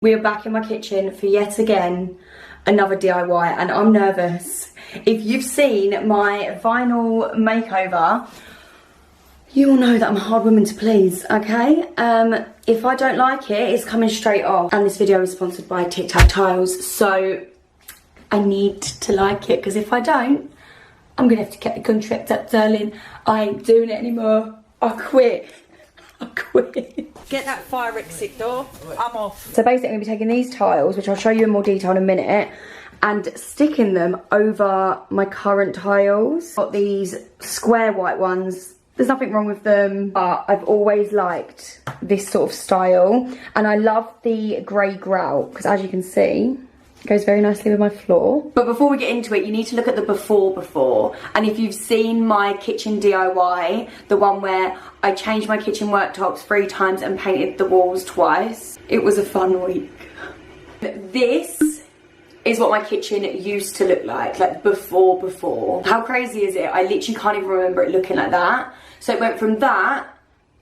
We are back in my kitchen for yet again another DIY, and I'm nervous. If you've seen my vinyl makeover, you will know that I'm a hard woman to please, okay? If I don't like it, it's coming straight off. And this video is sponsored by Tictactiles, so I need to like it, because if I don't, I'm gonna have to get the contract up, darling. I ain't doing it anymore. I quit. I quit. Get that fire exit door. I'm off. So basically I'm going to be taking these tiles, which I'll show you in more detail in a minute, and sticking them over my current tiles. Got these square white ones. There's nothing wrong with them, but I've always liked this sort of style. And I love the grey grout, because as you can see, it goes very nicely with my floor. But before we get into it, you need to look at the before. And if you've seen my kitchen DIY, the one where I changed my kitchen worktops 3 times and painted the walls twice, it was a fun week. This is what my kitchen used to look like before. How crazy is it? I literally can't even remember it looking like that. So it went from that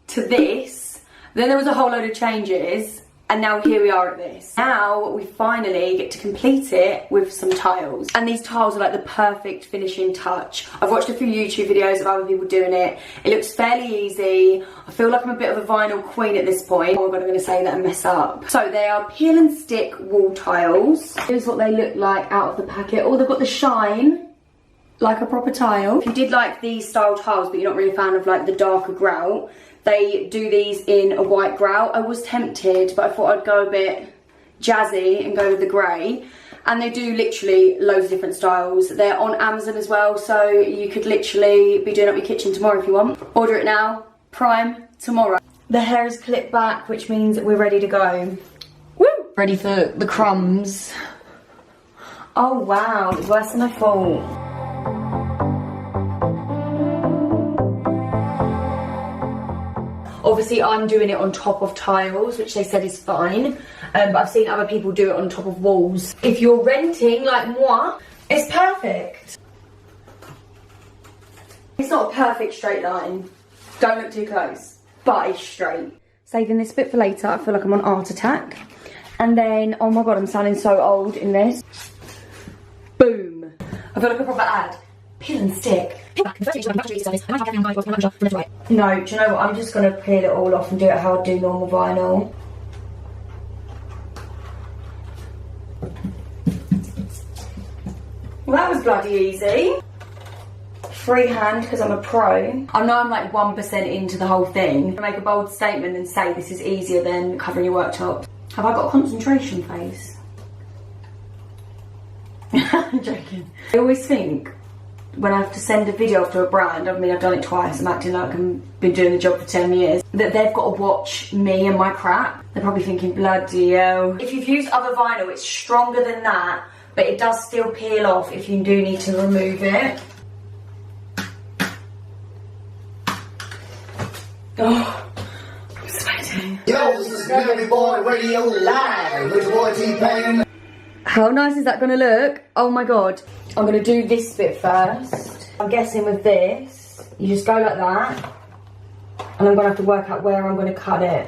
to this, then there was a whole load of changes, and now here we are at this. Now we finally get to complete it with some tiles. And these tiles are like the perfect finishing touch. I've watched a few YouTube videos of other people doing it. It looks fairly easy. I feel like I'm a bit of a vinyl queen at this point. Oh my god, I'm gonna say that and mess up. So they are peel and stick wall tiles. Here's what they look like out of the packet. Oh, they've got the shine, like a proper tile. If you did like these style tiles, but you're not really a fan of like the darker grout, they do these in a white grout. I was tempted, but I thought I'd go a bit jazzy and go with the grey. And they do literally loads of different styles. They're on Amazon as well, so you could literally be doing up your kitchen tomorrow if you want. Order it now, prime tomorrow. The hair is clipped back, which means we're ready to go. Woo! Ready for the crumbs. Oh wow, it's worse than I thought. Obviously, I'm doing it on top of tiles, which they said is fine. But I've seen other people do it on top of walls. If you're renting, like moi, it's perfect. It's not a perfect straight line. Don't look too close, but it's straight. Saving this bit for later. I feel like I'm on Art Attack. And then, oh my god, I'm sounding so old in this. Boom. I feel like a proper ad. Peel and stick. No, do you know what? I'm just going to peel it all off and do it how I do normal vinyl. Well, that was bloody easy. Freehand, because I'm a pro. I know I'm like 1% into the whole thing. I make a bold statement and say this is easier than covering your worktop. Have I got a concentration face? I'm joking. I always think when I have to send a video off to a brand, I mean I've done it twice, I'm acting like I've been doing the job for 10 years, that they've got to watch me and my crap. They're probably thinking, bloody hell. If you've used other vinyl, it's stronger than that, but it does still peel off if you do need to remove it. Oh, I'm sweating. Yo, this is Baby Boy Radio Live with Boy T-Pain. How nice is that going to look? Oh my god. I'm going to do this bit first. I'm guessing with this, you just go like that. And I'm going to have to work out where I'm going to cut it.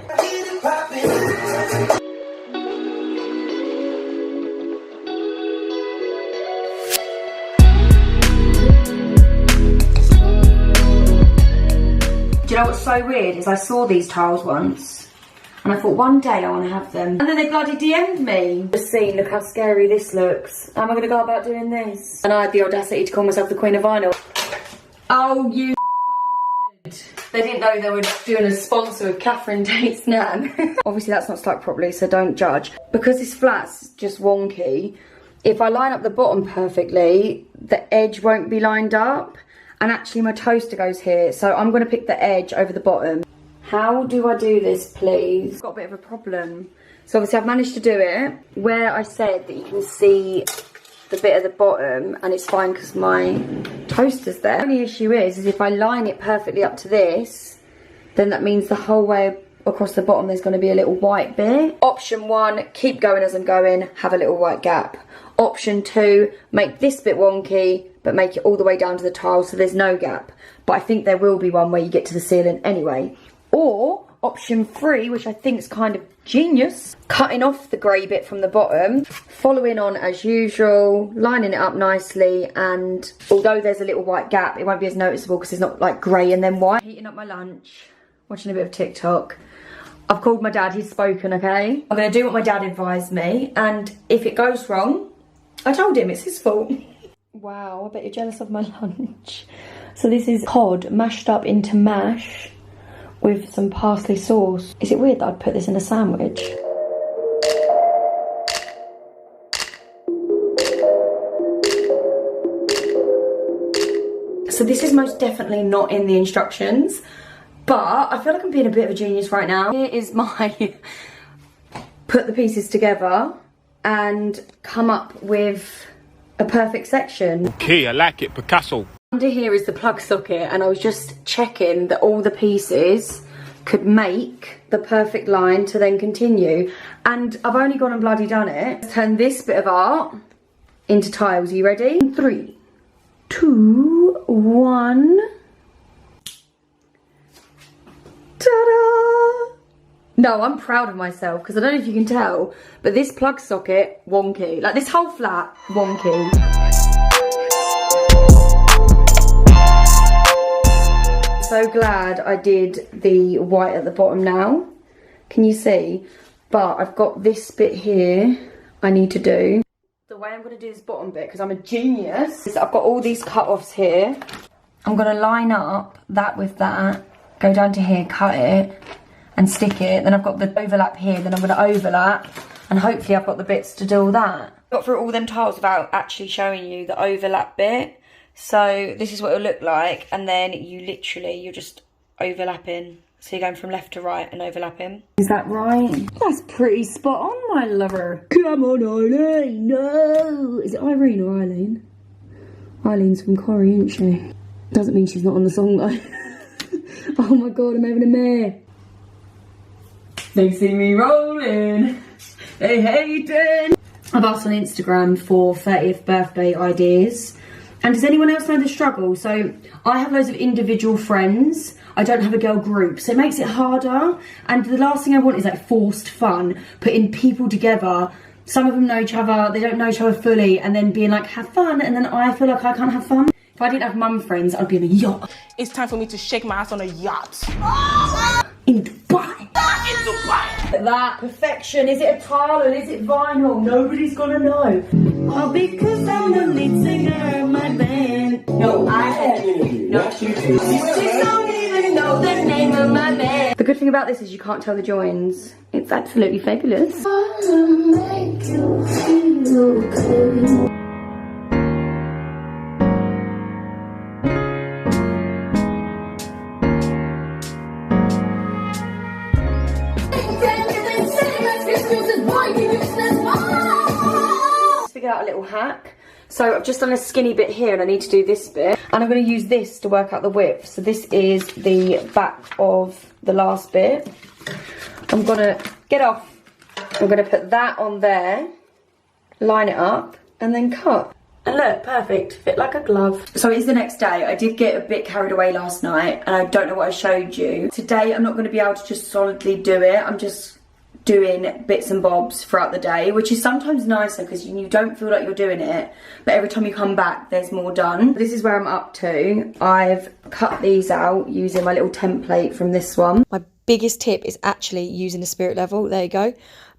Do you know what's so weird is I saw these tiles once. And I thought one day I want to have them. And then they bloody DM'd me. Just seen, look how scary this looks. How am I going to go about doing this? And I had the audacity to call myself the Queen of Vinyl. Oh, you They didn't know they were doing a sponsor with Catherine Tate's Nan. Obviously that's not stuck properly, so don't judge. Because this flat's just wonky, if I line up the bottom perfectly, the edge won't be lined up. And actually my toaster goes here, so I'm going to pick the edge over the bottom. How do I do this, please? I've got a bit of a problem. So obviously I've managed to do it where I said that you can see the bit at the bottom, and it's fine because my toaster's there. The only issue is if I line it perfectly up to this, then that means the whole way across the bottom there's going to be a little white bit. Option 1, keep going as I'm going, have a little white gap. Option 2, make this bit wonky, but make it all the way down to the tile so there's no gap. But I think there will be one where you get to the ceiling anyway. Or option 3, which I think is kind of genius. Cutting off the grey bit from the bottom, following on as usual, lining it up nicely, and although there's a little white gap, it won't be as noticeable because it's not like grey and then white. Heating up my lunch, watching a bit of TikTok. I've called my dad, he's spoken, okay? I'm gonna do what my dad advised me, and if it goes wrong, I told him it's his fault. Wow, I bet you're jealous of my lunch. So this is cod mashed up into mash with some parsley sauce. Is it weird that I'd put this in a sandwich? So this is most definitely not in the instructions, but I feel like I'm being a bit of a genius right now. Here is my put the pieces together and come up with a perfect section. Okay, I like it, Picasso. Under here is the plug socket, and I was just checking that all the pieces could make the perfect line to then continue. And I've only gone and bloody done it. Let's turn this bit of art into tiles. Are you ready? 3, 2, 1. Ta-da! No, I'm proud of myself because I don't know if you can tell, but this plug socket, wonky. Like this whole flat, wonky. So glad I did the white at the bottom now. Can you see? But I've got this bit here I need to do. The way I'm going to do this bottom bit, because I'm a genius, is I've got all these cut-offs here. I'm going to line up that with that, go down to here, cut it, and stick it. Then I've got the overlap here, then I'm going to overlap, and hopefully I've got the bits to do all that. Got through all them tiles without actually showing you the overlap bit. So this is what it'll look like, and then you're just overlapping. So you're going from left to right and overlapping. Is that right? That's pretty spot on, my lover. Come on, Eileen, no! Is it Irene or Eileen? Eileen's from Corrie, isn't she? Doesn't mean she's not on the song though. Oh my god, I'm having a mare. They see me rolling. They hating. I've asked on Instagram for 30th birthday ideas. And does anyone else know the struggle? So I have loads of individual friends. I don't have a girl group, so it makes it harder. And the last thing I want is like forced fun, putting people together. Some of them know each other, they don't know each other fully, and then being like, have fun, and then I feel like I can't have fun. If I didn't have mum friends, I'd be on a yacht. It's time for me to shake my ass on a yacht. In Dubai. In Dubai. That perfection. Is it a tile or is it vinyl? Nobody's gonna know. Oh, because I'm the lead singer of my band. No, I am. Not you two. You don't even know the name of my band. The good thing about this is you can't tell the joins. It's absolutely fabulous. I wanna make you feel okay. Out a little hack. So I've just done a skinny bit here and I need to do this bit, and I'm going to use this to work out the width. So this is the back of the last bit. I'm going to get off. I'm going to put that on there, line it up, and then cut. And look, perfect, fit like a glove. So it's the next day. I did get a bit carried away last night and I don't know what I showed you. Today I'm not going to be able to just solidly do it. I'm just doing bits and bobs throughout the day, which is sometimes nicer because you don't feel like you're doing it, but every time you come back there's more done. This is where I'm up to. I've cut these out using my little template from this one. My biggest tip is actually using the spirit level, there you go,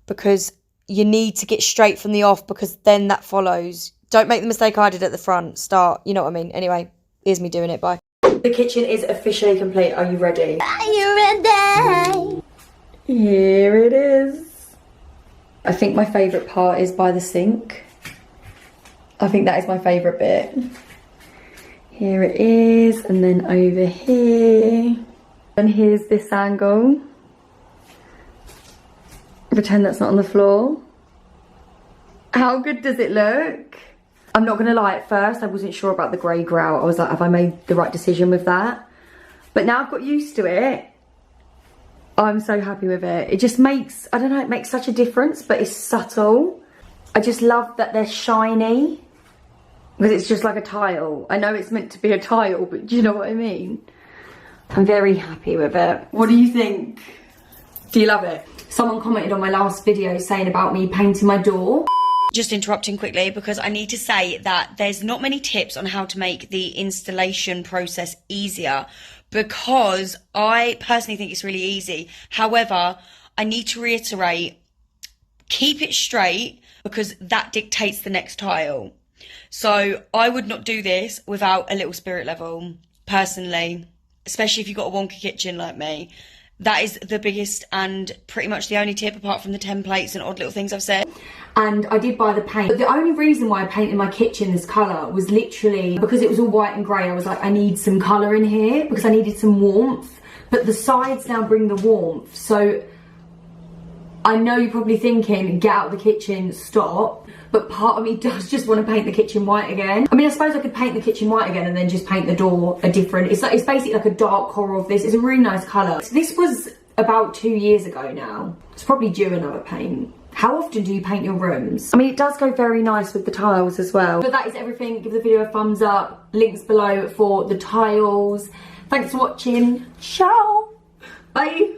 because you need to get straight from the off, because then that follows. Don't make the mistake I did at the front. Start, you know what I mean. Anyway, here's me doing it, bye. The kitchen is officially complete. Are you ready? Are you ready? Here it is. I think my favourite part is by the sink. I think that is my favourite bit. Here it is, and then over here. And here's this angle. Pretend that's not on the floor. How good does it look? I'm not gonna lie, at first I wasn't sure about the grey grout. I was like, have I made the right decision with that? But now I've got used to it. I'm so happy with it. It just makes, I don't know, it makes such a difference, but it's subtle. I just love that they're shiny, because it's just like a tile. I know it's meant to be a tile, but do you know what I mean? I'm very happy with it. What do you think? Do you love it? Someone commented on my last video saying about me painting my door. Just interrupting quickly because I need to say that there's not many tips on how to make the installation process easier, because I personally think it's really easy. However, I need to reiterate, keep it straight because that dictates the next tile. So I would not do this without a little spirit level, personally, especially if you've got a wonky kitchen like me. That is the biggest and pretty much the only tip, apart from the templates and odd little things I've said. And I did buy the paint. But the only reason why I painted my kitchen this colour was literally because it was all white and grey. I was like, I need some colour in here because I needed some warmth. But the sides now bring the warmth. So I know you're probably thinking, get out of the kitchen, stop. But part of me does just want to paint the kitchen white again. I mean, I suppose I could paint the kitchen white again and then just paint the door a different, it's basically like a dark coral of this. It's a really nice colour. So this was about 2 years ago now. It's probably due another paint. How often do you paint your rooms? I mean, it does go very nice with the tiles as well. But that is everything. Give the video a thumbs up. Links below for the tiles. Thanks for watching. Ciao. Bye.